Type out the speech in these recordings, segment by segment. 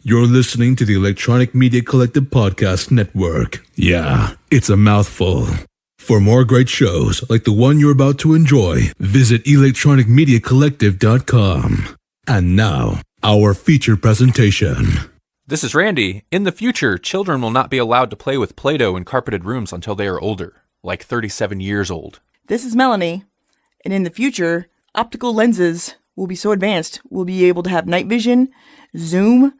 You're listening to the Electronic Media Collective Podcast Network. Yeah, it's a mouthful. For more great shows like the one you're about to enjoy, visit electronicmediacollective.com. And now, our feature presentation. This is Randy. In the future, children will not be allowed to play with Play-Doh in carpeted rooms until they are older, like 37 years old. This is Melanie. And in the future, optical lenses will be so advanced, we'll be able to have night vision, zoom,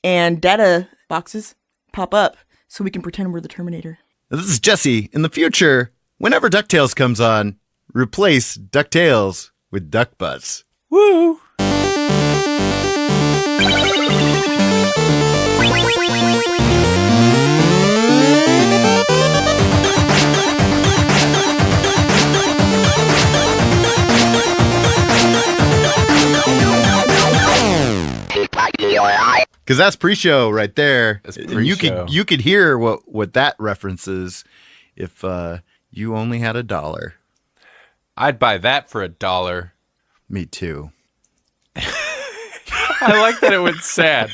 and data boxes pop up so we can pretend we're the Terminator. This is Jesse. In the future, whenever DuckTales comes on, replace DuckTales with Duck Butts. Woo! Because that's pre-show right there. That's And you could hear what that references if you only had $1. I'd buy that for $1. Me too. I like that it went sad.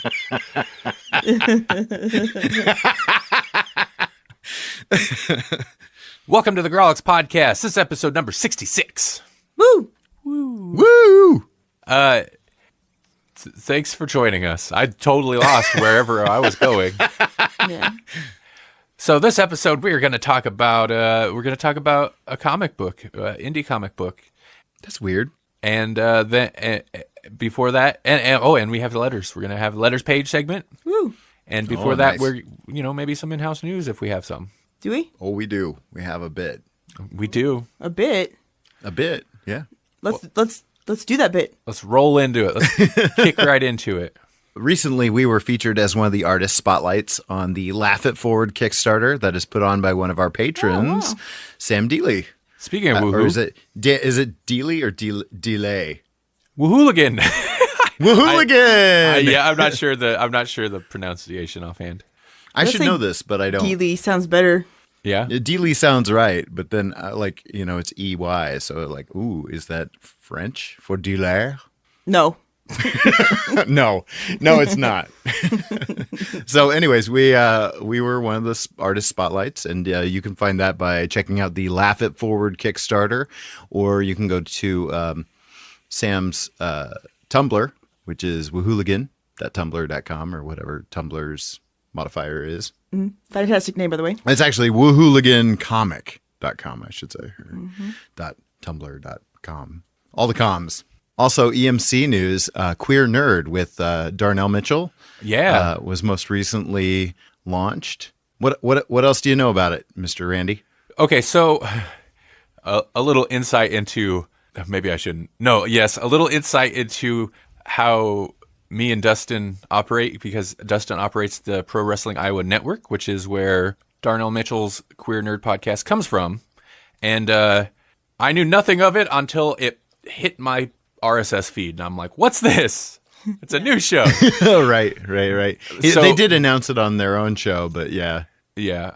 Welcome to the Grawlix podcast. This is episode number 66. Woo! Woo! Thanks for joining us. I totally lost wherever I was going. Yeah. So this episode, we're going to talk about a comic book, indie comic book, That's weird. and then before that, and we have the letters. We're going to have a letters page segment, Woo! and before Oh, that, nice. we're maybe some in-house news if we have some. Do we? Oh, we do. We have a bit. We do. A bit. A bit, yeah. Let's do that bit. Let's roll into it. Let's kick right into it. Recently, we were featured as one of the artist spotlights on the Laugh It Forward Kickstarter that is put on by one of our patrons, Sam Dealey. Speaking of Or is woohoo, it Dealey or Delay? woohooligan. Woohooligan! Yeah, I'm not sure the pronunciation offhand. I Let's should say know this, but I don't. Dealey sounds better. Yeah. Dealey sounds right, but then it's EY, so like, ooh, is that French for dealer? No. No, it's not. So anyways, we were one of the artist spotlights, and you can find that by checking out the Laugh It Forward Kickstarter, or you can go to Sam's Tumblr, which is woohooligan.tumblr.com or whatever Tumblr's modifier is. Fantastic name, by the way. It's actually woohooligancomic.com, I should say, or .tumblr.com. All the comms. Also, EMC news, Queer Nerd with Darnell Mitchell. Yeah. Was most recently launched. What else do you know about it, Mr. Randy? Okay, so a little insight into maybe I shouldn't. No, yes, a little insight into how me and Dustin operate, because Dustin operates the Pro Wrestling Iowa Network, which is where Darnell Mitchell's Queer Nerd podcast comes from. And I knew nothing of it until it hit my RSS feed, and I'm like, what's this? It's a new show. Oh, right. So- They did announce it on their own show, but yeah. Yeah,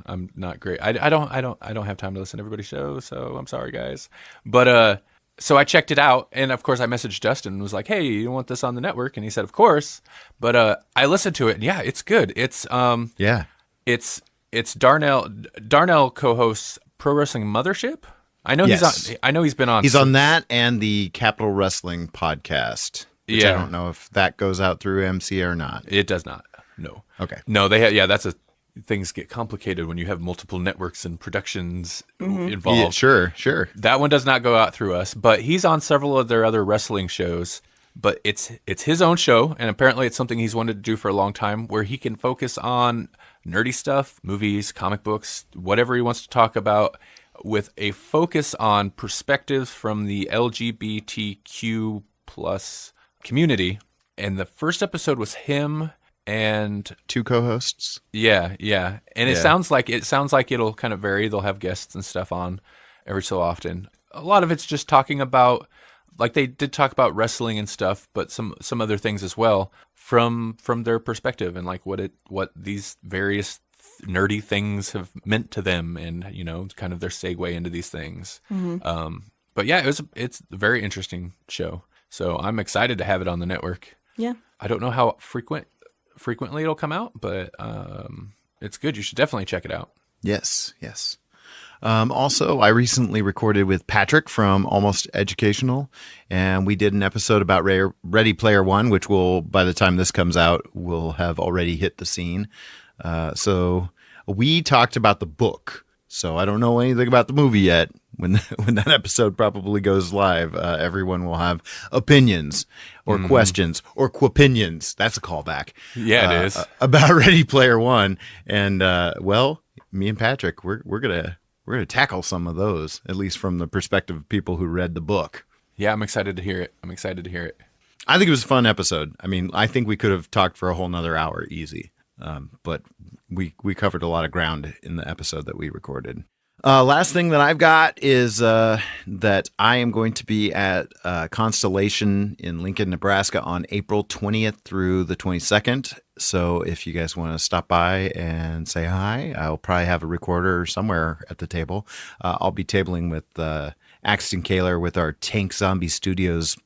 I'm not great. I don't have time to listen to everybody's show, so I'm sorry, guys. But so I checked it out, and of course I messaged Dustin and was like, "Hey, you want this on the network?" And he said, "Of course." But I listened to it, and yeah, it's good. It's Yeah. it's Darnell co-hosts Pro Wrestling Mothership. I know Yes. he's been on. He's on that and the Capital Wrestling podcast, which I Yeah. don't know if that goes out through MC or not. It does not. No. Okay. No, they have. Yeah, things get complicated when you have multiple networks and productions involved. Yeah, sure. That one does not go out through us, but he's on several of their other wrestling shows. But it's his own show, and apparently it's something he's wanted to do for a long time, where he can focus on nerdy stuff, movies, comic books, whatever he wants to talk about, with a focus on perspectives from the LGBTQ plus community. And the first episode was him and 2 co-hosts. yeah. And it Yeah. sounds like it'll kind of vary. They'll have guests and stuff on every so often. A lot of it's just talking about, like, they did talk about wrestling and stuff, but some other things as well from their perspective, and like what these various nerdy things have meant to them, and kind of their segue into these things. But yeah, it's a very interesting show. So I'm excited to have it on the network. Yeah. I don't know how frequent frequently it'll come out, but it's good. You should definitely check it out. Yes. Also, I recently recorded with Patrick from Almost Educational, and we did an episode about Ready Player One, which will, by the time this comes out, will have already hit the scene. So we talked about the book. So I don't know anything about the movie yet. When that episode probably goes live, everyone will have opinions or questions or quopinions. That's a callback. Yeah, it is. About Ready Player One, and me and Patrick, we're gonna tackle some of those, at least from the perspective of people who read the book. Yeah, I'm excited to hear it. I think it was a fun episode. I mean, I think we could have talked for a whole nother hour easy, but we covered a lot of ground in the episode that we recorded. Last thing that I've got is that I am going to be at ConStellation in Lincoln, Nebraska on April 20th through the 22nd. So if you guys want to stop by and say hi, I'll probably have a recorder somewhere at the table. I'll be tabling with Axton Kaler with our Tank Zombie Studios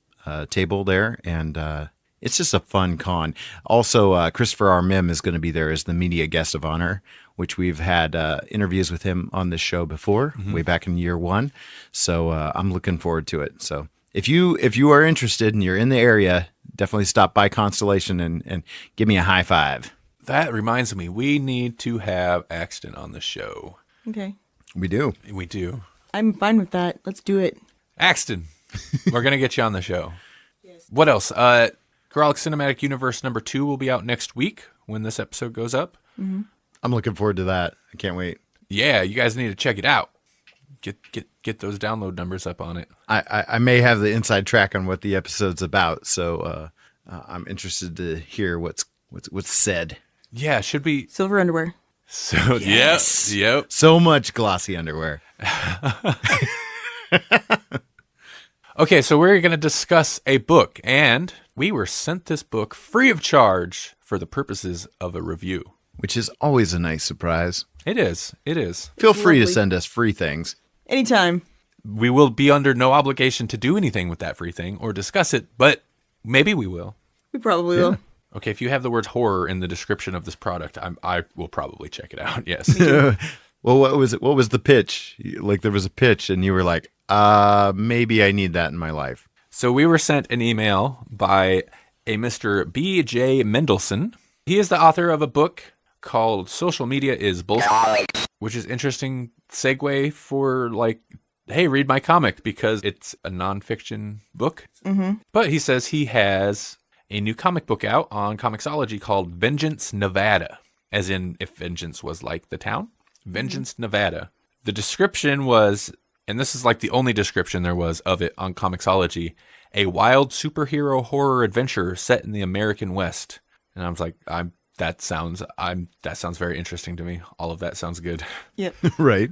table there, and it's just a fun con. Also, Christopher R. Mim is going to be there as the media guest of honor, which we've had interviews with him on this show before, way back in year one. So I'm looking forward to it. So if you are interested and you're in the area, definitely stop by ConStellation and give me a high five. That reminds me, we need to have Axton on the show. Okay. We do. I'm fine with that. Let's do it. Axton, we're going to get you on the show. Yes. What else? Grawlix Cinematic Universe number 2 will be out next week when this episode goes up. Mm-hmm. I'm looking forward to that. I can't wait. Yeah, you guys need to check it out. Get those download numbers up on it. I may have the inside track on what the episode's about, so I'm interested to hear what's said. Yeah, should be Silver underwear. So yes. Yep. So much glossy underwear. Okay, so we're going to discuss a book, and we were sent this book free of charge for the purposes of a review. Which is always a nice surprise. It is. Feel free to lovely. send us free things. Anytime. We will be under no obligation to do anything with that free thing or discuss it, but maybe we will. We probably will. Okay, if you have the words horror in the description of this product, I will probably check it out, yes. Well, what was it? What was the pitch? Like there was a pitch and you were like, maybe I need that in my life. So we were sent an email by a Mr. B.J. Mendelsohn. He is the author of a book called Social Media is Bullshit, which is interesting segue for like, hey, read my comic, because it's a nonfiction book. Mm-hmm. But he says he has a new comic book out on Comixology called Vengeance, Nevada, as in if Vengeance was like the town. Vengeance, Nevada. The description was, and this is like the only description there was of it on Comixology, a wild superhero horror adventure set in the American West. And I was like, that sounds very interesting to me. All of that sounds good. Yep. Right.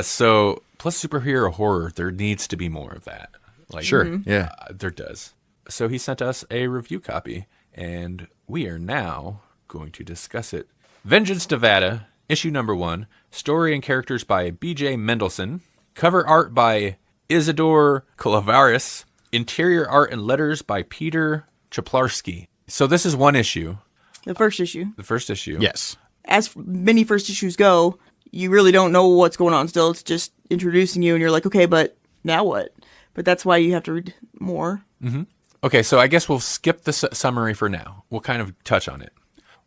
So plus superhero horror, there needs to be more of that. Like, Sure. Yeah. there does. So he sent us a review copy, and we are now going to discuss it. Vengeance, Nevada, issue number 1. Story and characters by B.J. Mendelsohn. Cover art by Isidore Kolavaris. Interior art and letters by Peter Chaplarski. So this is one issue. The first issue. The first issue. Yes. As many first issues go, you really don't know what's going on still. It's just introducing you, and you're like, okay, but now what? But that's why you have to read more. Mm-hmm. Okay, so I guess we'll skip the summary for now. We'll kind of touch on it.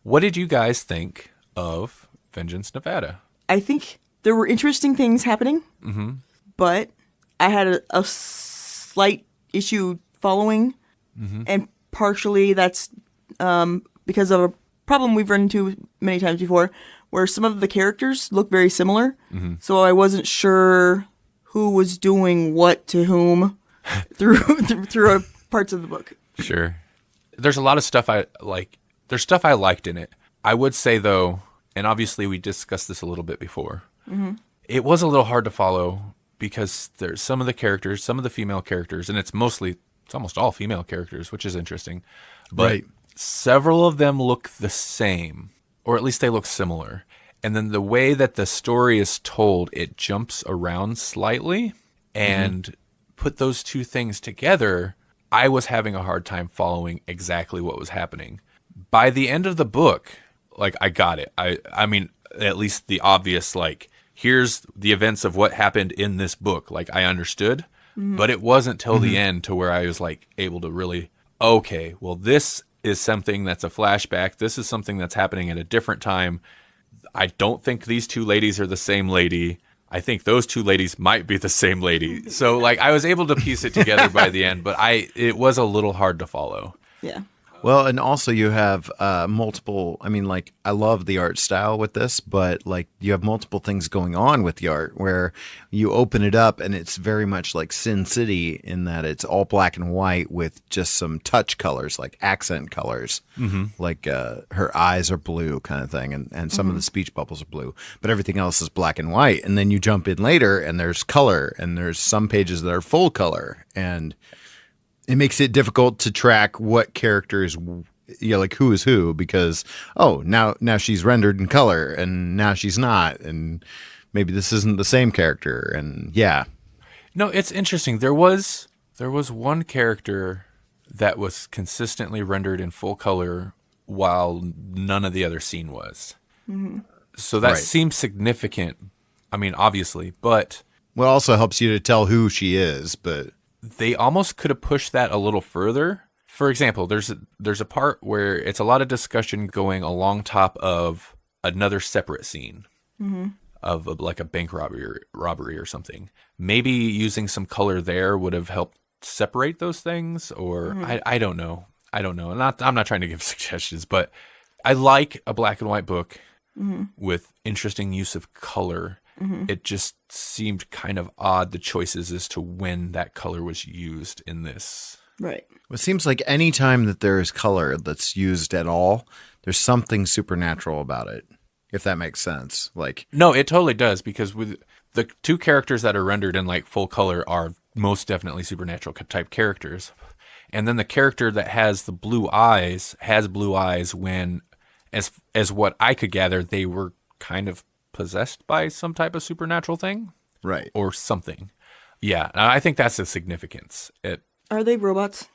What did you guys think of Vengeance, Nevada? I think there were interesting things happening, but I had a slight issue following, and partially that's because of a problem we've run into many times before, where some of the characters look very similar, so I wasn't sure who was doing what to whom through parts of the book. Sure. There's a lot of stuff I like. There's stuff I liked in it. I would say, though, and obviously we discussed this a little bit before, it was a little hard to follow because there's some of the characters, some of the female characters, and it's almost all female characters, which is interesting. But several of them look the same, or at least they look similar. And then the way that the story is told, it jumps around slightly. And put those two things together, I was having a hard time following exactly what was happening. by the end of the book, like, I got it. I mean, at least the obvious, like, here's the events of what happened in this book. Like, I understood, but it wasn't till the end to where I was, like, able to really, okay, well, this is something that's a flashback. This is something that's happening at a different time. I don't think these two ladies are the same lady. I think those two ladies might be the same lady. So, like, I was able to piece it together by the end, but it was a little hard to follow. Yeah. Well, and also you have multiple, I mean, like, I love the art style with this, but, like, you have multiple things going on with the art where you open it up and it's very much like Sin City in that it's all black and white with just some touch colors, like accent colors. Like her eyes are blue kind of thing, and some of the speech bubbles are blue, but everything else is black and white. And then you jump in later and there's color, and there's some pages that are full color, and it makes it difficult to track what characters, like who is who, because, now she's rendered in color and now she's not. And maybe this isn't the same character. And yeah. No, it's interesting. There was one character that was consistently rendered in full color while none of the other scene was. So that seems significant. I mean, obviously, but. Well, it also helps you to tell who she is, but. They almost could have pushed that a little further. For example, there's a part where it's a lot of discussion going along top of another separate scene of like a bank robbery or something. Maybe using some color there would have helped separate those things, or I don't know. I'm not trying to give suggestions, but I like a black and white book with interesting use of color. It just seemed kind of odd, the choices as to when that color was used in this. Right. It seems like any time that there is color that's used at all, there's something supernatural about it, if that makes sense. Like, no, it totally does, because with the two characters that are rendered in like full color are most definitely supernatural type characters. And then the character that has the blue eyes has blue eyes when, as what I could gather, they were kind of possessed by some type of supernatural thing, right, or something. Yeah, I think that's the significance. Are they robots?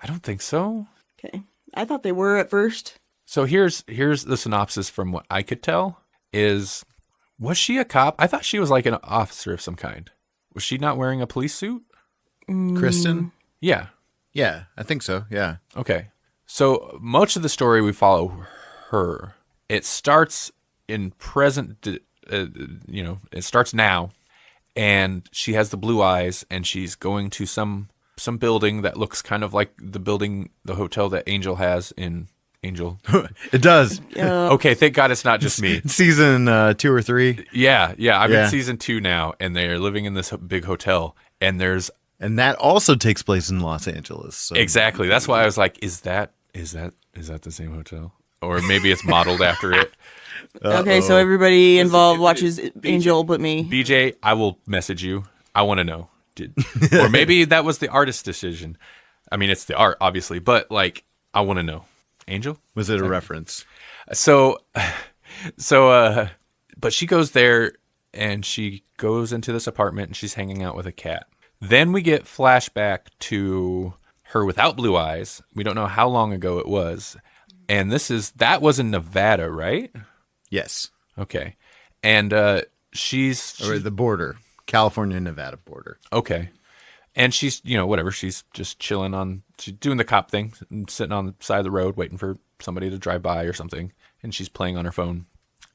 I don't think so. Okay, I thought they were at first. So here's the synopsis from what I could tell. Was she a cop? I thought she was like an officer of some kind. Was she not wearing a police suit? Kristen? Yeah, I think so. Yeah. Okay. So much of the story we follow her. It starts in present, it starts now, and she has the blue eyes, and she's going to some building that looks kind of like the hotel that Angel has in Angel. It does. Okay, thank God it's not just me. Season 2 or 3. Yeah. I'm in season 2 now, and they're living in this big hotel, and that also takes place in Los Angeles. So. Exactly. That's why I was like, is that the same hotel? Or maybe it's modeled after it. Okay, so everybody involved watches Angel but me. BJ, I will message you. I want to know. Or maybe that was the artist's decision. I mean, it's the art, obviously, but like, I want to know. Angel? Was it a reference? So, but she goes there and she goes into this apartment and she's hanging out with a cat. Then we get flashback to her without blue eyes. We don't know how long ago it was. And that was in Nevada, right? Yes. Okay. And she's or the border, California-Nevada border. Okay. And she's, whatever. She's just chilling she's doing the cop thing, sitting on the side of the road, waiting for somebody to drive by or something. And she's playing on her phone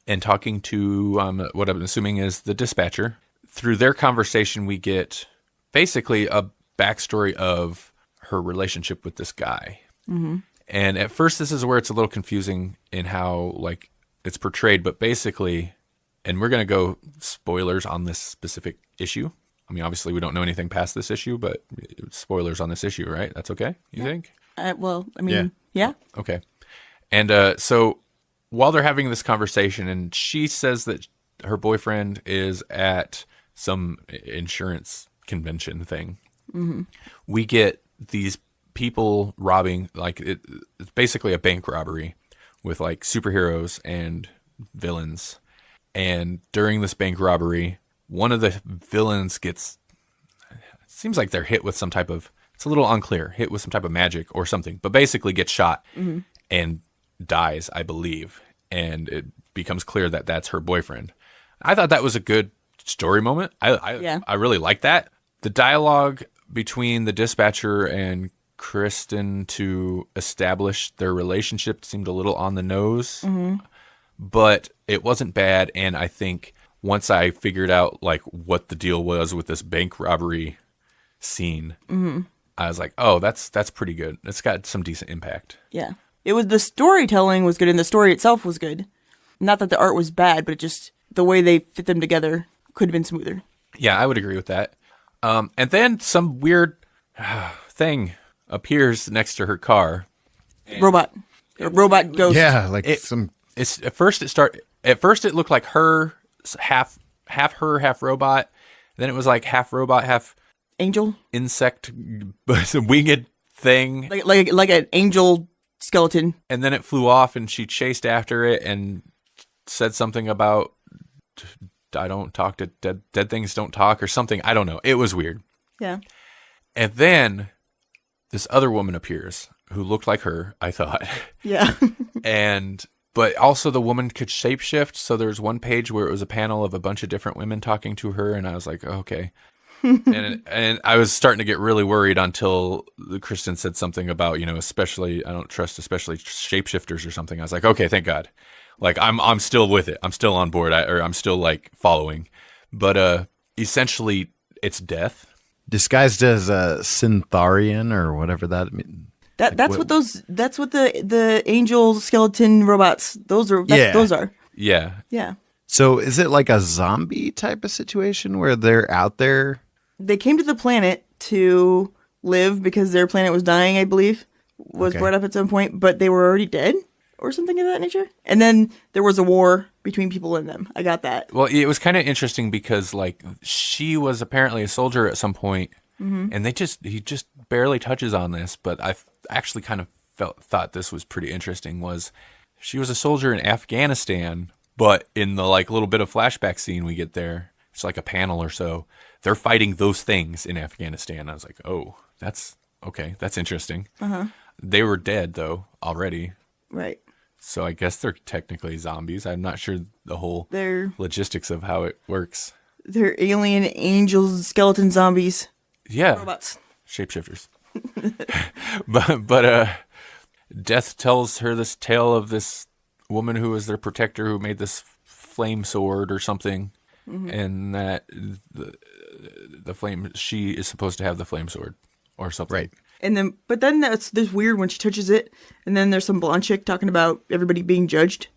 and talking to what I'm assuming is the dispatcher. Through their conversation, we get basically a backstory of her relationship with this guy. Mm-hmm. And at first, this is where it's a little confusing in how, like, it's portrayed. But basically, and we're going to go spoilers on this specific issue. I mean, obviously, we don't know anything past this issue, but spoilers on this issue, right? That's okay, you think? Yeah. Okay. And so while they're having this conversation, and she says that her boyfriend is at some insurance convention thing, we get these people robbing, like it's basically a bank robbery with like superheroes and villains. And during this bank robbery, one of the villains seems like they're hit with some type of, it's a little unclear, hit with some type of magic or something, but basically gets shot and dies, I believe, and it becomes clear that that's her boyfriend. I thought that was a good story moment. I really liked that. The dialogue between the dispatcher and Kristen to establish their relationship seemed a little on the nose, but it wasn't bad. And I think once I figured out like what the deal was with this bank robbery scene, I was like, oh, that's pretty good. It's got some decent impact. Yeah. It was, the storytelling was good and the story itself was good. Not that the art was bad, but just the way they fit them together could have been smoother. Yeah, I would agree with that. And then some weird thing appears next to her car. Robot ghost. Yeah, like It's at first it looked like her, half her, half robot. Then it was like half robot, half Angel. insect, but a winged thing. Like an angel skeleton. And then it flew off, and she chased after it and said something about I don't talk to dead things don't talk or something. I don't know. It was weird. Yeah. And then this other woman appears who looked like her, I thought. Yeah. But also the woman could shapeshift. So there was one page where it was a panel of a bunch of different women talking to her, and I was like, oh, okay. and I was starting to get really worried until Kristen said something about, especially I don't trust especially shapeshifters or something. I was like, okay, thank God. Like I'm still with it. I'm still on board. I'm still like following. But essentially, it's death disguised as a Syntharian or whatever that means. That's what the angel skeleton robots. Those are. Yeah. Yeah. So is it like a zombie type of situation where they're out there? They came to the planet to live because their planet was dying, I believe, was brought up at some point, but they were already dead or something of that nature. And then there was a war between people and them. I got that. Well, it was kind of interesting because like she was apparently a soldier at some point, and he just barely touches on this, but I actually kind of thought this was pretty interesting. Was she was a soldier in Afghanistan, but in the like little bit of flashback scene we get there, it's like a panel or so. They're fighting those things in Afghanistan. I was like, oh, that's okay. That's interesting. They were dead though already. Right. So I guess they're technically zombies. I'm not sure the whole They're logistics of how it works. They're alien angels, skeleton zombies. Yeah. Robots. Shapeshifters. but Death tells her this tale of this woman who was their protector who made this flame sword or something, and that the flame, she is supposed to have the flame sword or something. Right. And then, but then that's weird when she touches it, and then there's some blonde chick talking about everybody being judged.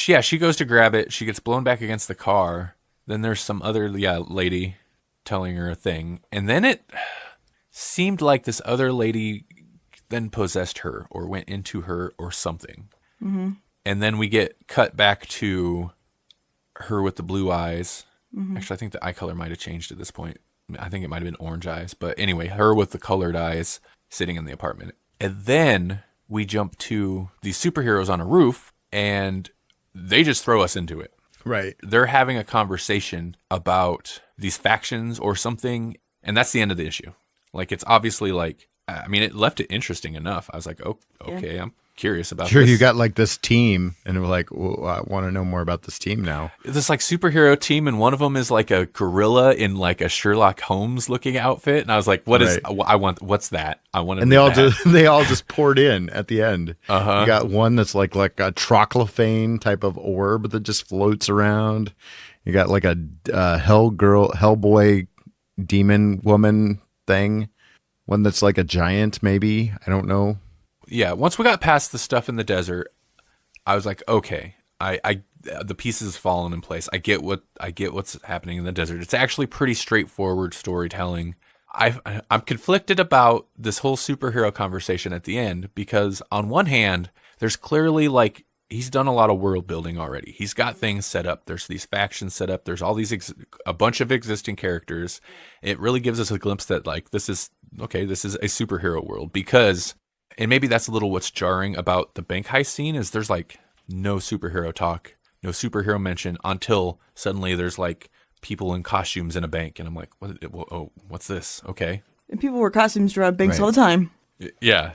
Yeah, she goes to grab it. She gets blown back against the car. Then there's some other lady telling her a thing, and then it seemed like this other lady then possessed her or went into her or something. And then we get cut back to her with the blue eyes. Actually, I think the eye color might have changed at this point. I think it might have been orange eyes. But anyway, her with the colored eyes sitting in the apartment. And then we jump to these superheroes on a roof, and they just throw us into it. Right. They're having a conversation about these factions or something, and that's the end of the issue. Like, it's obviously like, I mean, it left it interesting enough. I was like, oh, okay, I'm curious about Sure, this. you got like this team, and we're like, well, I want to know more about this team now. This like superhero team, and one of them is like a gorilla in like a Sherlock Holmes looking outfit, and I was like, what's that? I want to. And they all just poured in at the end. You got one that's like a troclophane type of orb that just floats around. You got like a Hellboy demon woman thing. One that's like a giant, maybe. I don't know. Yeah, once we got past the stuff in the desert, I was like, okay, I the pieces fallen in place. I get what's happening in the desert. It's actually pretty straightforward storytelling. I'm conflicted about this whole superhero conversation at the end because on one hand, there's clearly like he's done a lot of world building already. He's got things set up. There's these factions set up. There's all these a bunch of existing characters. It really gives us a glimpse that like this is a superhero world because. And maybe that's a little what's jarring about the bank heist scene is there's like no superhero talk, no superhero mention until suddenly there's like people in costumes in a bank. And I'm like, what's this? Okay. And people wear costumes to rob banks all the time. Yeah.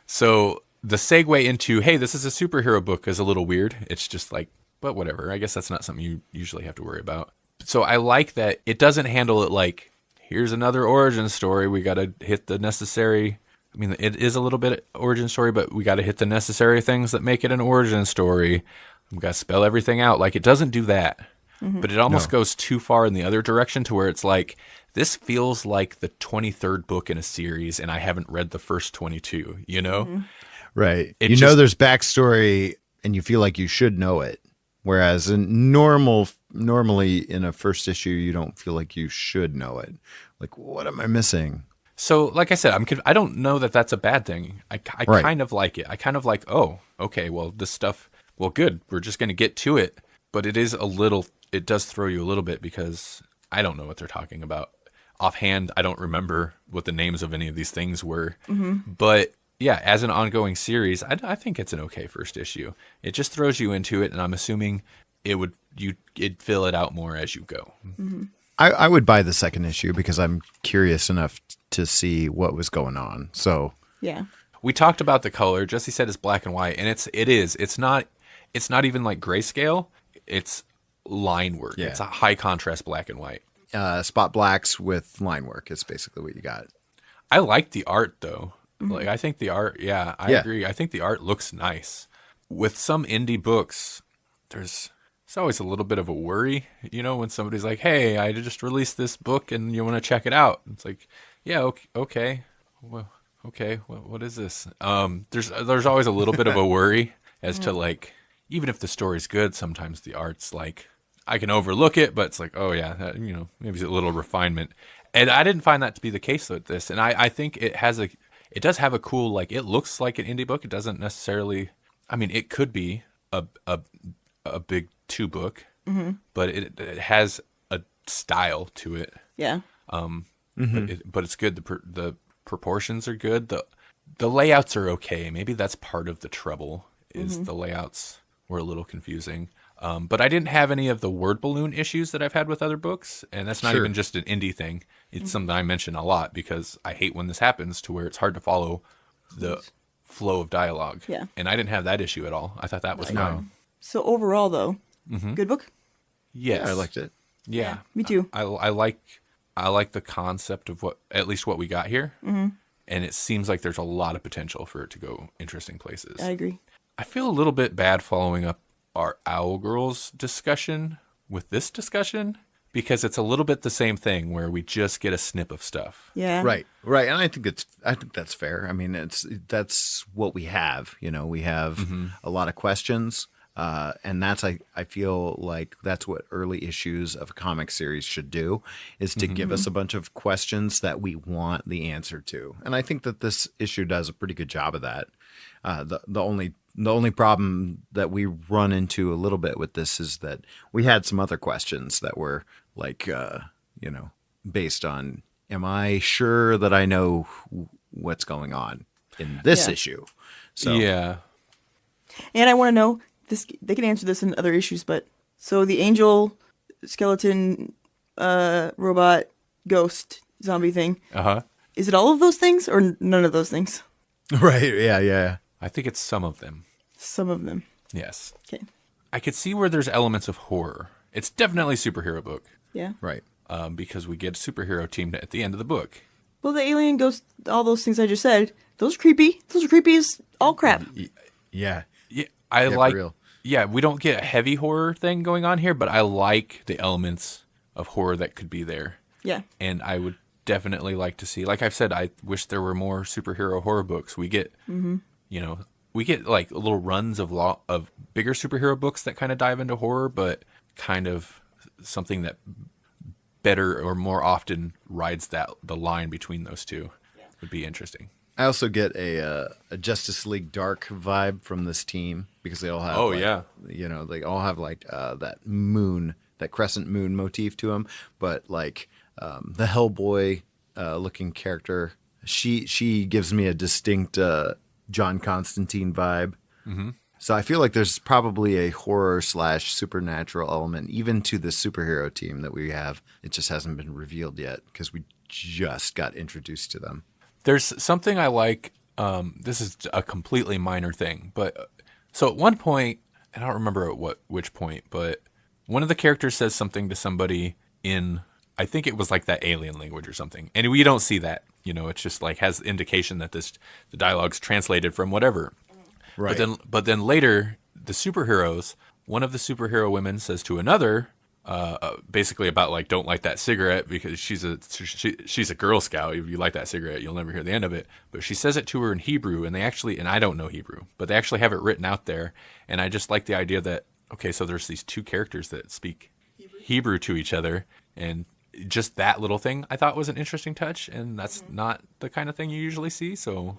So the segue into, hey, this is a superhero book is a little weird. It's just like, but whatever. I guess that's not something you usually have to worry about. So I like that it doesn't handle it like, here's another origin story. We got to hit the necessary. I mean, it is a little bit origin story, but we got to hit the necessary things that make it an origin story. We got to spell everything out. Like, it doesn't do that. But it almost goes too far in the other direction to where it's like, this feels like the 23rd book in a series, and I haven't read the first 22, you know? Right. It You just- know there's backstory, and you feel like you should know it. Whereas normally in a first issue, you don't feel like you should know it. Like, what am I missing? So, like I said, I don't know that that's a bad thing. I Right. kind of like it. I kind of like, oh, okay, well, this stuff, well, good. We're just going to get to it. But it does throw you a little bit because I don't know what they're talking about. Offhand, I don't remember what the names of any of these things were. But yeah, as an ongoing series, I think it's an okay first issue. It just throws you into it, and I'm assuming you'd fill it out more as you go. I would buy the second issue because I'm curious enough to see what was going on. So Yeah. We talked about the color. Jesse said it's black and white, and it's not even like grayscale. It's line work. Yeah. It's a high contrast black and white. spot blacks with line work is basically what you got. I like the art though. Like I think the art, I agree. I think the art looks nice. With some indie books, it's always a little bit of a worry, when somebody's like, "Hey, I just released this book and you want to check it out." It's like, "Yeah, okay. Well, okay. What is this?" There's always a little bit of a worry as to like, even if the story's good, sometimes the art's like, I can overlook it, but it's like, oh yeah, that, maybe it's a little refinement. And I didn't find that to be the case with this. And I think it does have a cool, like, it looks like an indie book. It doesn't necessarily, I mean, it could be a big 2 book, but it has a style to it. Yeah. But it's good. The proportions are good. The layouts are okay. Maybe that's part of the trouble is the layouts were a little confusing. But I didn't have any of the word balloon issues that I've had with other books. And that's not even just an indie thing. It's something I mention a lot because I hate when this happens to where it's hard to follow the flow of dialogue. Yeah. And I didn't have that issue at all. I thought that was fine. So overall, though, good book. Yes. Yeah, I liked it. Yeah. Me too. I like the concept of at least what we got here. And it seems like there's a lot of potential for it to go interesting places. I agree. I feel a little bit bad following up our Owl Girls discussion with this discussion because it's a little bit the same thing where we just get a snip of stuff. Yeah. Right. And I think that's fair. I mean, that's what we have. We have a lot of questions, and that's I feel like that's what early issues of a comic series should do is to give us a bunch of questions that we want the answer to, and I think that this issue does a pretty good job of that. The only problem that we run into a little bit with this is that we had some other questions that were like, based on, am I sure that I know what's going on in this issue? So Yeah. And I want to know this. They can answer this in other issues, but so the angel, skeleton, robot, ghost, zombie thing. Is it all of those things or none of those things? Right. Yeah. I think it's some of them. Some of them. Yes. Okay. I could see where there's elements of horror. It's definitely a superhero book Yeah. Right. because we get a superhero team at the end of the book. Well, the alien, ghost, all those things I just said, those are creepy. Those are creepy as all crap. Yeah. Yeah, For real. Yeah, we don't get a heavy horror thing going on here, but I like the elements of horror that could be there. Yeah. And I would definitely like to see, like I've said, I wish there were more superhero horror books. We get, we get like little runs of bigger superhero books that kind of dive into horror, but kind of something that better or more often rides the line between those two would be interesting. I also get a Justice League Dark vibe from this team because they all have they all have like that crescent moon motif to them, but like the Hellboy looking character, she gives me a distinct John Constantine vibe. So I feel like there's probably a horror / supernatural element even to the superhero team that we have. It just hasn't been revealed yet because we just got introduced to them. There's something I like This is a completely minor thing, but so at one point, I don't remember at which point, but one of the characters says something to somebody in, I think it was like that alien language or something, and we don't see that. It's just like has indication that the dialogue's translated from whatever. Right. But then later, the superheroes, one of the superhero women says to another, basically about like, don't light that cigarette because she's a Girl Scout. If you light that cigarette, you'll never hear the end of it. But she says it to her in Hebrew, and I don't know Hebrew, but they actually have it written out there. And I just like the idea that, okay, so there's these two characters that speak Hebrew to each other, and just that little thing I thought was an interesting touch, and that's not the kind of thing you usually see. So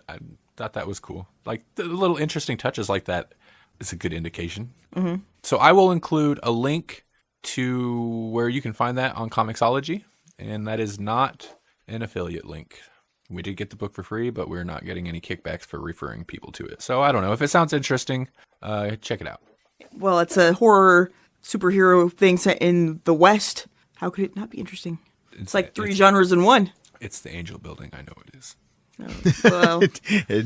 I thought that was cool. Like the little interesting touches like that is a good indication. Mm-hmm. So I will include a link to where you can find that on Comixology, and that is not an affiliate link. We did get the book for free, but we're not getting any kickbacks for referring people to it. So I don't know. If it sounds interesting, check it out. Well, it's a horror superhero thing set in the West. How could it not be interesting? It's like three genres in one. It's the Angel Building. I know it is. Oh, well, it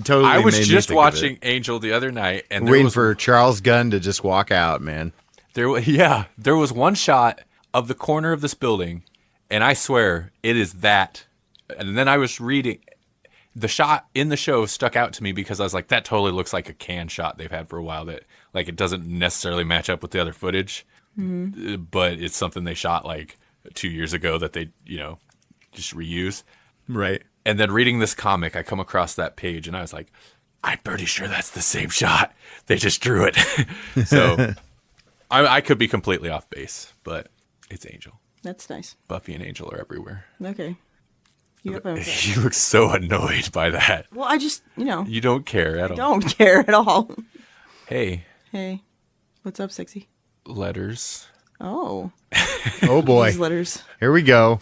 totally. I was made me just think of watching it. Angel the other night, and waiting for Charles Gunn to just walk out, man. There was one shot of the corner of this building, and I swear it is that. And then I was reading the shot in the show stuck out to me because I was like, that totally looks like a canned shot they've had for a while. That like it doesn't necessarily match up with the other footage, but it's something they shot like 2 years ago that they just reuse. Right. And then reading this comic, I come across that page, and I was like, I'm pretty sure that's the same shot. They just drew it. So I could be completely off base, but it's Angel. that's nice. Buffy and Angel are everywhere. Okay. You got that. You look so annoyed by that. Well, I just, You don't care at all. don't care at all. Hey, Hey, what's up, sexy? letters. Oh, Oh boy. these letters. Here we go.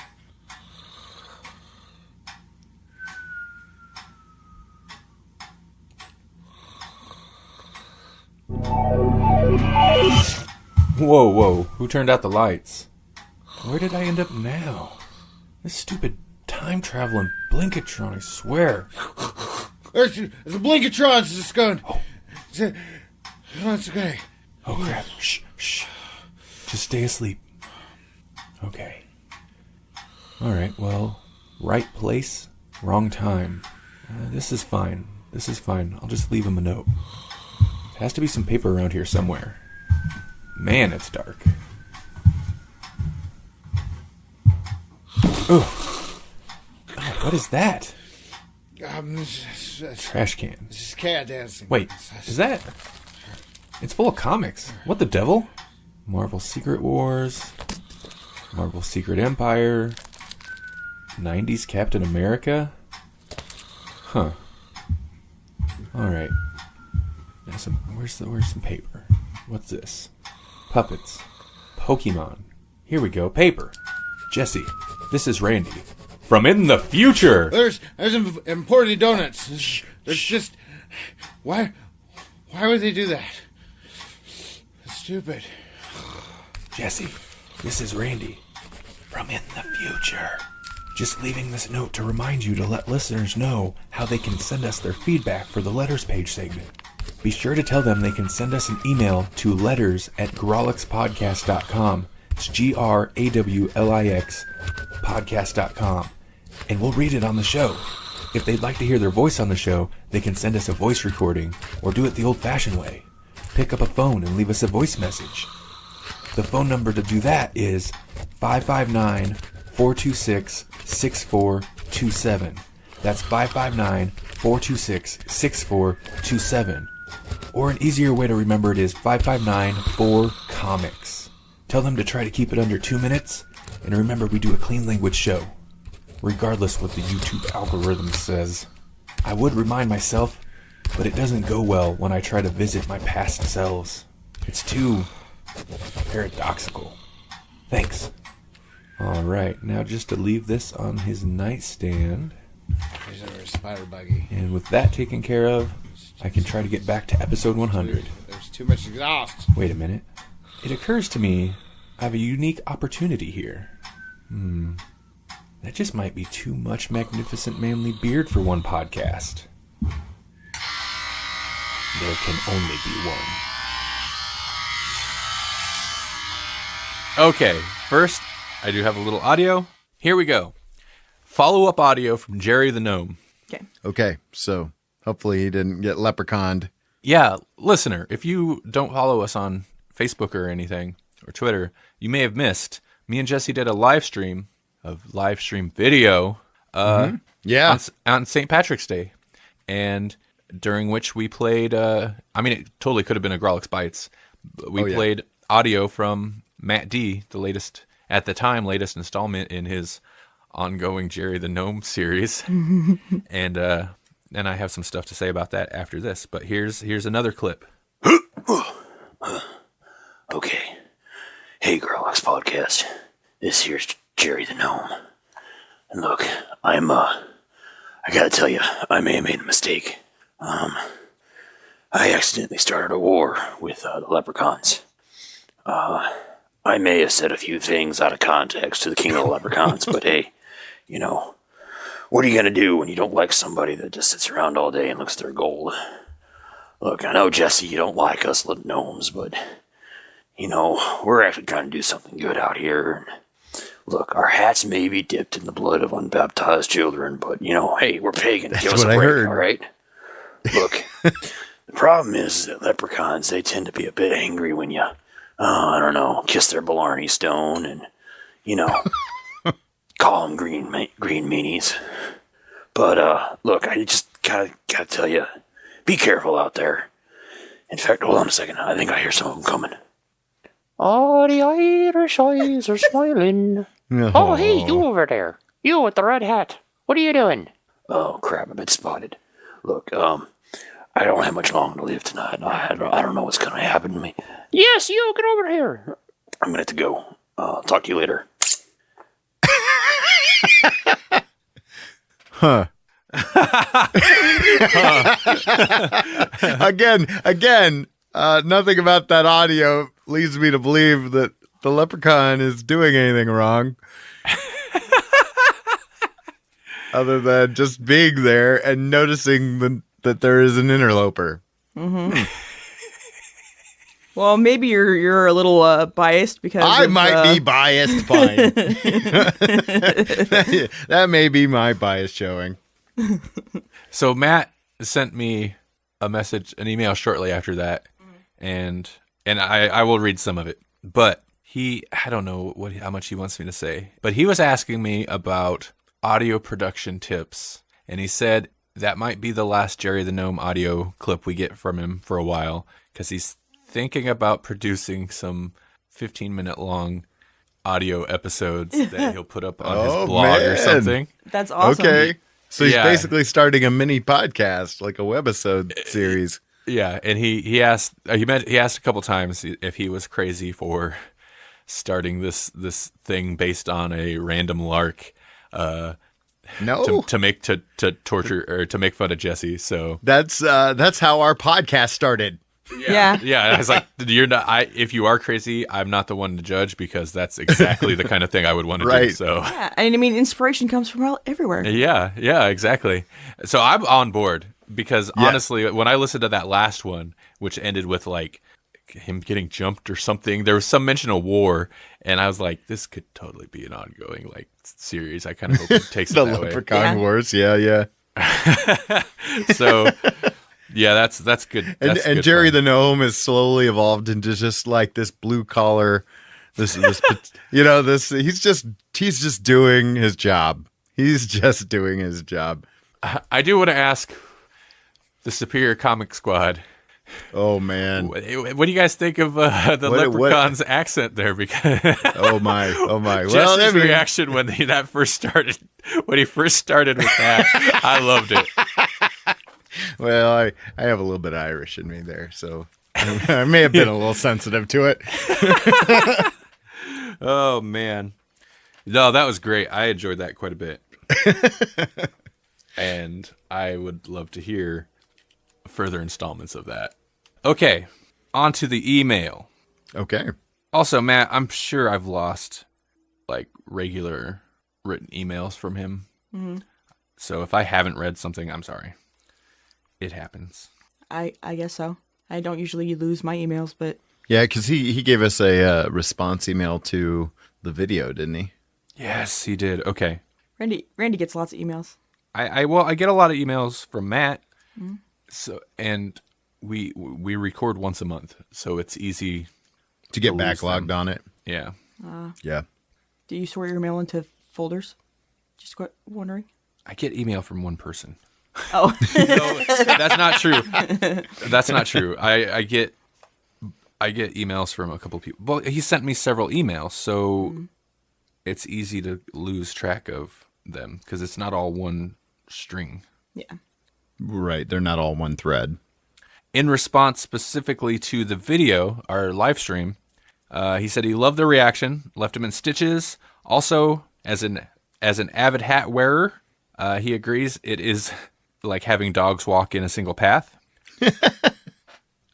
Whoa. Who turned out the lights? Where did I end up now? This stupid time-traveling Blinkatron, I swear. There's a Blinkatron just going. It's okay. Oh, crap. Shh. Just stay asleep. Okay. All right, well, right place, wrong time. This is fine. I'll just leave him a note. There has to be some paper around here somewhere. Man, it's dark. Oh, what is that? Trash can. It's just cat dancing. Wait, is that... It's full of comics. What the devil? Marvel Secret Wars, Marvel Secret Empire, 90s Captain America. Huh. Alright. Now where's some paper? What's this? Puppets. Pokemon. Here we go. Paper. Jesse, this is Randy. From in the future! There's imported donuts. There's just... Why would they do that? It's stupid. Jesse, this is Randy. From in the future. Just leaving this note to remind you to let listeners know how they can send us their feedback for the letters page segment. Be sure to tell them they can send us an email to letters@grawlixpodcast.com. It's GRAWLIX podcast.com. And we'll read it on the show. If they'd like to hear their voice on the show, they can send us a voice recording or do it the old-fashioned way. Pick up a phone and leave us a voice message. The phone number to do that is 559-426-6427. That's 559-426-6427. Or an easier way to remember it is 559-4-COMICS. Tell them to try to keep it under 2 minutes, and remember we do a clean language show, regardless what the YouTube algorithm says. I would remind myself, but it doesn't go well when I try to visit my past selves. It's too paradoxical. Thanks. Alright, now just to leave this on his nightstand. There's a spider buggy. And with that taken care of, I can try to get back to episode 100. There's too much exhaust. Wait a minute. It occurs to me I have a unique opportunity here. That just might be too much magnificent manly beard for one podcast. There can only be one. Okay, first, I do have a little audio. Here we go. Follow-up audio from Jerry the Gnome. Okay. Okay, so hopefully he didn't get leprechauned. Yeah, listener, if you don't follow us on Facebook or anything, or Twitter, you may have missed. Me and Jesse did a live stream video Yeah. on St. Patrick's Day, and during which we played, it totally could have been a Grawlix Bites, but we played audio from Matt D, the latest installment in his ongoing Jerry the Gnome series. And I have some stuff to say about that after this, but here's another clip. Okay. Hey, Grawlix Podcast. This here's Jerry the Gnome. And look, I gotta tell you, I may have made a mistake. I accidentally started a war with the leprechauns. I may have said a few things out of context to the king of the leprechauns, but hey, what are you gonna do when you don't like somebody that just sits around all day and looks at their gold? Look, I know, Jesse, you don't like us little gnomes, but, we're actually trying to do something good out here. Look, our hats may be dipped in the blood of unbaptized children, but, hey, we're pagan. Give us a break, all right? Look, the problem is that leprechauns, they tend to be a bit angry when you, kiss their Blarney Stone and, call them green meanies. But, look, I just gotta tell you, be careful out there. In fact, hold on a second. I think I hear some of them coming. Oh, the Irish eyes are smiling. Oh, hey, you over there. You with the red hat. What are you doing? Oh, crap, I've been spotted. Look, I don't have much longer to live tonight. I don't know what's going to happen to me. Yes, you, get over here. I'm going to have to go. Talk to you later. Huh. Again, nothing about that audio leads me to believe that the leprechaun is doing anything wrong. Other than just being there and noticing that there is an interloper. Mm-hmm. Well, maybe you're a little biased because I might be biased, fine. That may be my bias showing. So Matt sent me an email shortly after that, and I will read some of it. But I don't know how much he wants me to say, but he was asking me about audio production tips, and he said that might be the last Jerry the Gnome audio clip we get from him for a while, because he's thinking about producing some 15-minute long audio episodes that he'll put up on his blog or something. That's awesome. Okay. So he's basically starting a mini podcast, like a webisode series. Yeah, and he asked a couple times if he was crazy for starting this thing based on a random lark. No, to torture or to make fun of Jesse. So that's how our podcast started. Yeah. I was like, you're not. If you are crazy, I'm not the one to judge, because that's exactly the kind of thing I would want to do. So yeah, and I mean, inspiration comes from everywhere. Yeah, exactly. So I'm on board, because honestly, when I listened to that last one, which ended with like him getting jumped or something, there was some mention of war, and I was like, this could totally be an ongoing like series. I kind of hope it takes the it that Leprechaun Wars. Yeah. So. Yeah, that's good. And good Jerry fun. the Gnome has slowly evolved into just like this blue collar, this he's just doing his job. He's just doing his job. I do want to ask the Superior Comic Squad. Oh man, what do you guys think of the Leprechaun's accent there? Because oh my. Jesse's reaction when he first started with that, I loved it. Well, I have a little bit of Irish in me there, so I may have been a little sensitive to it. Oh, man. No, that was great. I enjoyed that quite a bit. And I would love to hear further installments of that. Okay, on to the email. Okay. Also, Matt, I'm sure I've lost like regular written emails from him. Mm-hmm. So if I haven't read something, I'm sorry. it happens. I guess so. I don't usually lose my emails, but Yeah, because he gave us a response email to the video, didn't he? Yes, he did. Okay. Randy gets lots of emails. I get a lot of emails from Matt. So and we record once a month, so it's easy To get lose backlogged them. on it. Yeah. Yeah. Do you sort your mail into folders? Just wondering. I get email from one person. Oh, No, that's not true. That's not true. I get emails from a couple people. Well, he sent me several emails, so it's easy to lose track of them because it's not all one string. yeah. Right. They're not all one thread. In response specifically to the video, our live stream, he said he loved the reaction, left him in stitches. Also, as an avid hat wearer, he agrees it is like having dogs walk in a single path.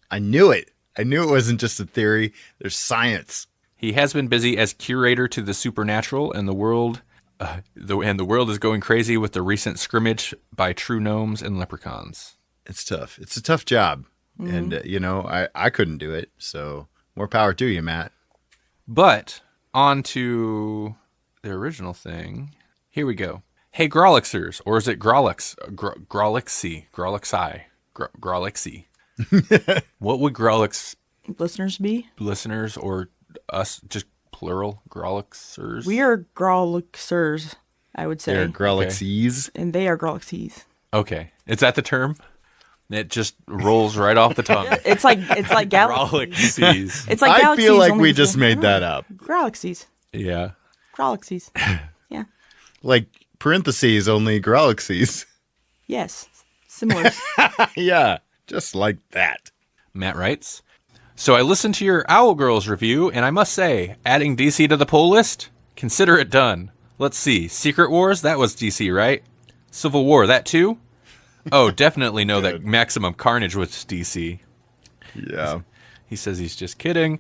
I knew it. I knew it wasn't just a theory. There's science. He has been busy as curator to the supernatural, and the world is going crazy with the recent scrimmage by true gnomes and leprechauns. It's tough. It's a tough job. And, I couldn't do it. So more power to you, Matt. But on to the original thing. Here we go. Hey, Grawlixers, or is it Grawlix? Grawlixy. What would Grawlix Listeners be? listeners or us, just plural, Grawlixers? We are Grawlixers, I would say. They're Grawlixies. And they are Grawlixies. Okay. Is that the term? It just rolls right off the tongue. It's like Grawlixies. It's like I galaxies, feel like only we with just the- made that up. Grawlixies. Yeah. Grawlixies. Yeah. Like parentheses, only Grawlixies. Yes. Similar. Yeah, just like that. Matt writes, so I listened to your Owl Girls review, and I must say, adding DC to the poll list? Consider it done. Let's see. Secret Wars? That was DC, right? Civil War? That too? Oh, definitely know that Maximum Carnage was DC. Yeah. He says he's just kidding.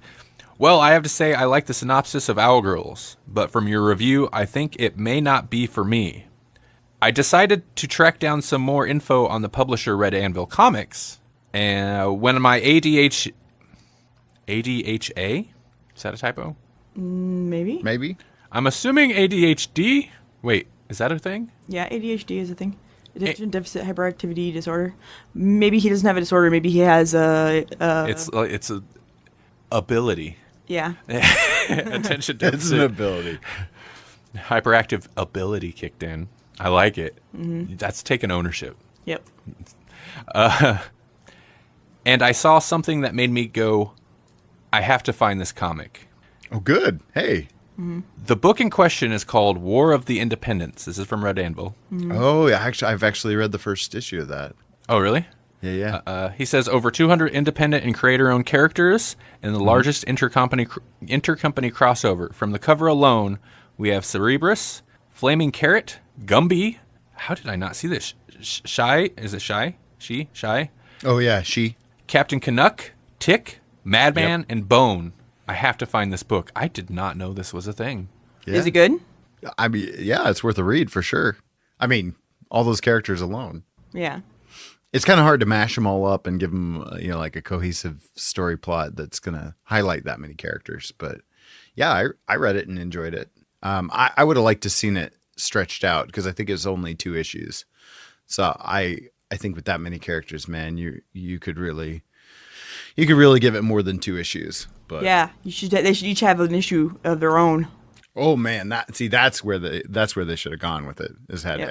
Well, I have to say I like the synopsis of Owl Girls, but from your review, I think it may not be for me. I decided to track down some more info on the publisher Red Anvil Comics, and when my ADHA? Is that a typo? Maybe. Maybe. I'm assuming ADHD? Wait, is that a thing? Yeah, ADHD is a thing. Attention deficit hyperactivity disorder. Maybe he doesn't have a disorder. Maybe he has a. It's a ability. Yeah. Attention It's an deficit. ability. Hyperactive ability kicked in. I like it. That's taking ownership. Yep. And I saw something that made me go, I have to find this comic. Oh, good. Hey. The book in question is called War of the Independents. This is from Red Anvil. Oh, yeah. Actually, I've actually read the first issue of that. Oh, really? Yeah. He says over 200 independent and creator-owned characters and the largest intercompany crossover. From the cover alone, we have Cerebrus, Flaming Carrot, Gumby. How did I not see this? Shy? Is it Shy? She? Shy? Oh, yeah. She. Captain Canuck, Tick, Madman, and Bone. I have to find this book. I did not know this was a thing. Yeah. Is it good? I mean, yeah, it's worth a read for sure. I mean, all those characters alone. Yeah. It's kind of hard to mash them all up and give them, like a cohesive story plot that's going to highlight that many characters. But yeah, I read it and enjoyed it. I would have liked to seen it stretched out because I think it's only 2 issues. So I think with that many characters, man, you could really give it more than 2 issues. But Yeah. They should each have an issue of their own. oh man, that's where they should have gone with it. Is had Yep.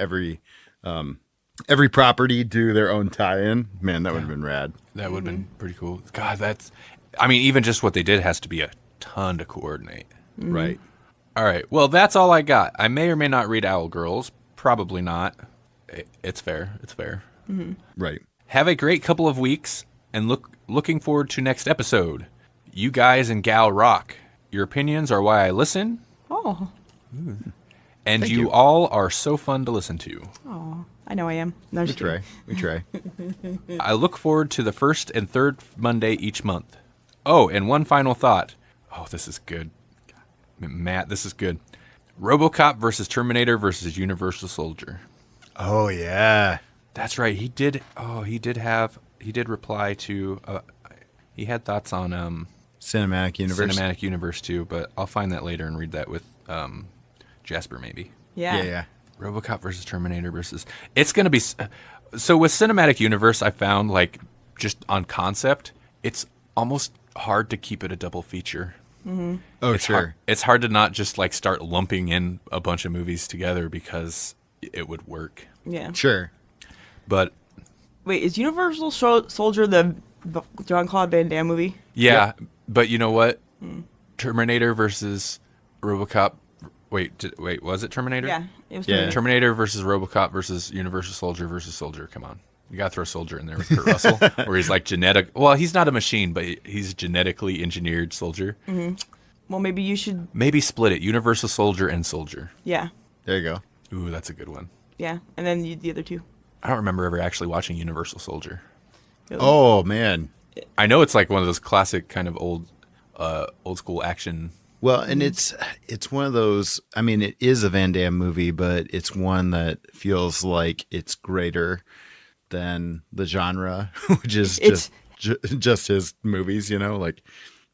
every property do their own tie-in. Man, that would have been rad. That would have been pretty cool. God, even just what they did has to be a ton to coordinate. Right. All right. Well, that's all I got. I may or may not read Owl Girls. Probably not. It's fair. It's fair. Right. Have a great couple of weeks and looking forward to next episode. You guys and gal rock. Your opinions are why I listen. Oh. And Thank you you. all are so fun to listen to. Oh. I know I am. No, I'm We just kidding. try. I look forward to the first and third Monday each month. Oh, and one final thought. Oh, this is good. Matt, this is good. RoboCop versus Terminator versus Universal Soldier. Oh yeah. That's right. He did. Oh, he did reply to. He had thoughts on Cinematic Universe. Cinematic Universe too, but I'll find that later and read that with Jasper maybe. Yeah. RoboCop versus Terminator versus. It's gonna be. So with Cinematic Universe, I found like just on concept, it's almost hard to keep it a double feature. Mm-hmm. Oh, It's sure. hard, it's hard to not just like start lumping in a bunch of movies together because it would work. Yeah. Sure. But Wait, is Universal Soldier the Jean-Claude Van Damme movie? yeah, but you know what? Terminator versus RoboCop. Wait, was it Terminator? Yeah, it was. Yeah. Terminator versus RoboCop versus Universal Soldier versus Soldier. Come on. You got to throw Soldier in there with Kurt Russell, where he's like genetic. Well, he's not a machine, but he's genetically engineered soldier. Mm-hmm. Well, maybe you should. Maybe split it. Universal Soldier and Soldier. Yeah. There you go. Ooh, that's a good one. Yeah, and then the other two. I don't remember ever actually watching Universal Soldier. Really. Oh man. I know it's like one of those classic kind of old school action. Well, and it's one of those. I mean, it is a Van Damme movie, but it's one that feels like it's greater than the genre, which is just his movies. You know, like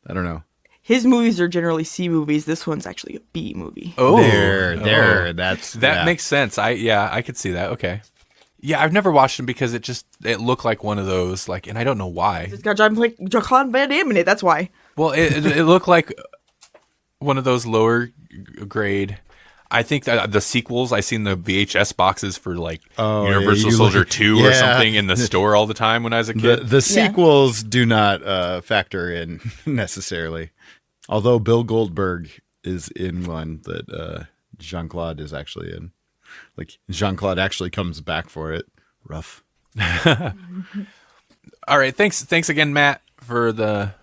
I don't know. His movies are generally C movies. This one's actually a B movie. Oh, there. That makes sense. I could see that. Okay. Yeah, I've never watched them because it looked like one of those like, and I don't know why. It's got Jean-Claude Van Damme in it. That's why. Well, it looked like one of those lower grade. I think that the sequels, I seen the VHS boxes for like Universal Soldier 2 or something in the store all the time when I was a kid. The sequels do not factor in necessarily. Although Bill Goldberg is in one that Jean-Claude is actually in. Like Jean-Claude actually comes back for it. Rough. All right, thanks again, Matt, for the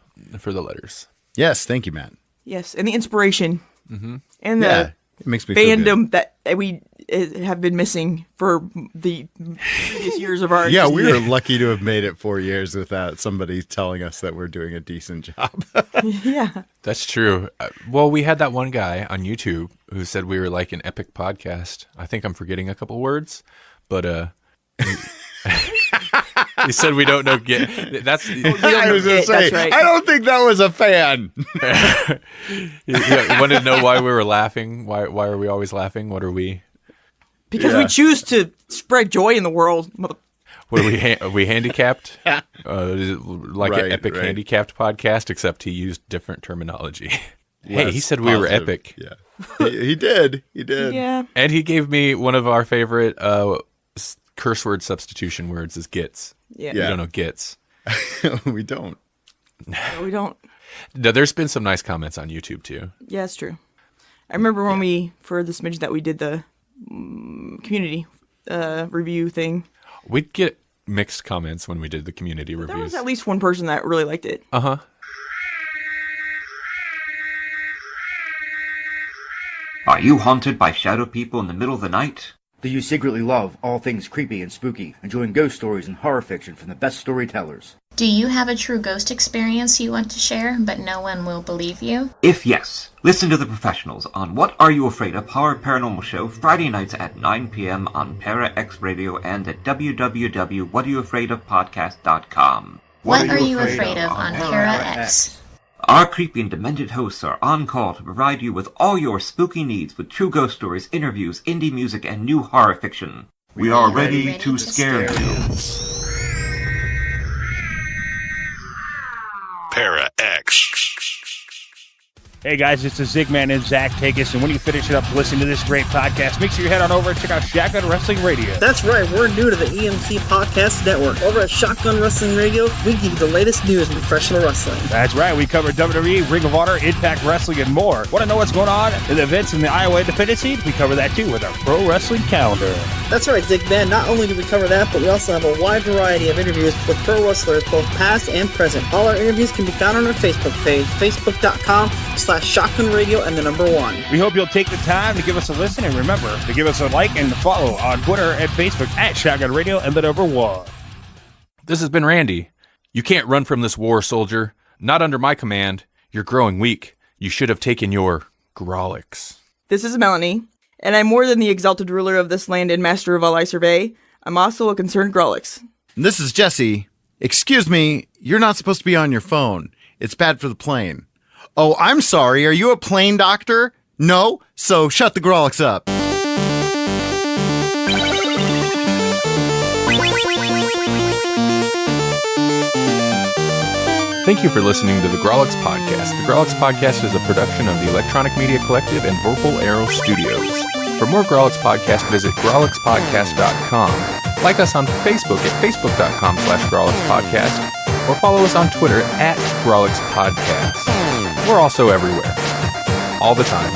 letters. Yes, thank you, Matt. Yes, and the inspiration. Mm-hmm. And Yeah, it makes me feel good. fandom that we have been missing for the previous years of our Yeah, existence. we were lucky to have made it 4 years without somebody telling us that we're doing a decent job. Yeah. That's true. Well, we had that one guy on YouTube who said we were like an epic podcast. I think I'm forgetting a couple words, but he said we don't know. That's I was going to say, That's right. I don't think that was a fan. You wanted to know why we were laughing. Why are we always laughing? What are we? Because we choose to spread joy in the world. What are we handicapped? Is it like an epic handicapped podcast, except he used different terminology. Hey, he said we were epic. Yeah, he did. He did. Yeah. And he gave me one of our favorite curse word substitution words is gits. Yeah. You don't know gits. We don't. No, we don't. No, there's been some nice comments on YouTube too. Yeah, it's true. I remember when we, for the smidge that we did the community review thing. We'd get mixed comments when we did the community There was reviews. at least one person that really liked it. Uh-huh. Are you haunted by shadow people in the middle of the night? Do you secretly love all things creepy and spooky, enjoying ghost stories and horror fiction from the best storytellers? Do you have a true ghost experience you want to share, but no one will believe you? If yes, listen to the professionals on What Are You Afraid of? Horror Paranormal Show Friday nights at 9 p.m. on Para X Radio and at www.whatareyouafraidofpodcast.com. What are you afraid of on Para X? Our creepy and demented hosts are on call to provide you with all your spooky needs with true ghost stories, interviews, indie music, and new horror fiction. We are ready to scare you. Para X. Hey guys, it's the Zigman and Zach Tagus, and when you finish it up listening to this great podcast, make sure you head on over and check out Shotgun Wrestling Radio. That's right, we're new to the EMT Podcast Network. Over at Shotgun Wrestling Radio, we give you the latest news in professional wrestling. That's right, we cover WWE, Ring of Honor, Impact Wrestling, and more. Want to know what's going on in the events in the Iowa Independence Scene? We cover that too with our Pro Wrestling Calendar. That's right, Zigman. Not only do we cover that, but we also have a wide variety of interviews with pro wrestlers, both past and present. All our interviews can be found on our Facebook page, facebook.com/Shotgun Radio and the number 1. We hope you'll take the time to give us a listen, and remember to give us a like and follow on Twitter and Facebook at Shotgun Radio and the number 1. This has been Randy. You can't run from this war, soldier. Not under my command. You're growing weak. You should have taken your Grawlix. This is Melanie, and I'm more than the exalted ruler of this land and master of all I survey. I'm also a concerned Grawlix. This is Jesse. Excuse me, you're not supposed to be on your phone. It's bad for the plane. Oh, I'm sorry. Are you a plane doctor? No? So shut the Grawlix up. Thank you for listening to the Grawlix Podcast. The Grawlix Podcast is a production of the Electronic Media Collective and Vorpal Arrow Studios. For more Grawlix Podcast, visit grawlixpodcast.com. Like us on Facebook at facebook.com/grawlixpodcast, or follow us on Twitter at grawlixpodcast. We're also everywhere. All the time.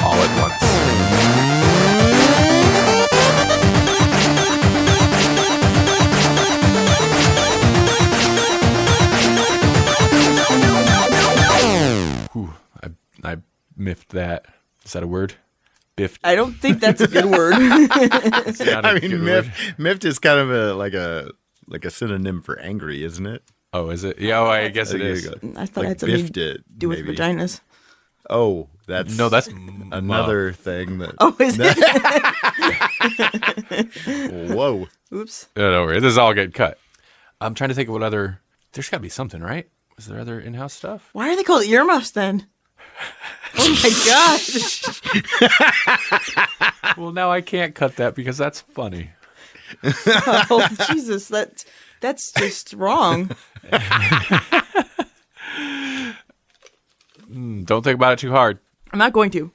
All at once. I miffed that. Is that a word? Biffed. I don't think that's a good word. Miffed is kind of like a synonym for angry, isn't it? Oh, is it? Yeah, I guess it is. I thought it had something to do with vaginas. Oh, that's another thing that. Oh, is it? Whoa. Oops. Don't worry. This is all getting cut. I'm trying to think of what other. There's got to be something, right? Was there other in-house stuff? Why are they called earmuffs then? Oh my god! Well, now I can't cut that because that's funny. Oh Jesus, that's just wrong. Don't think about it too hard. I'm not going to.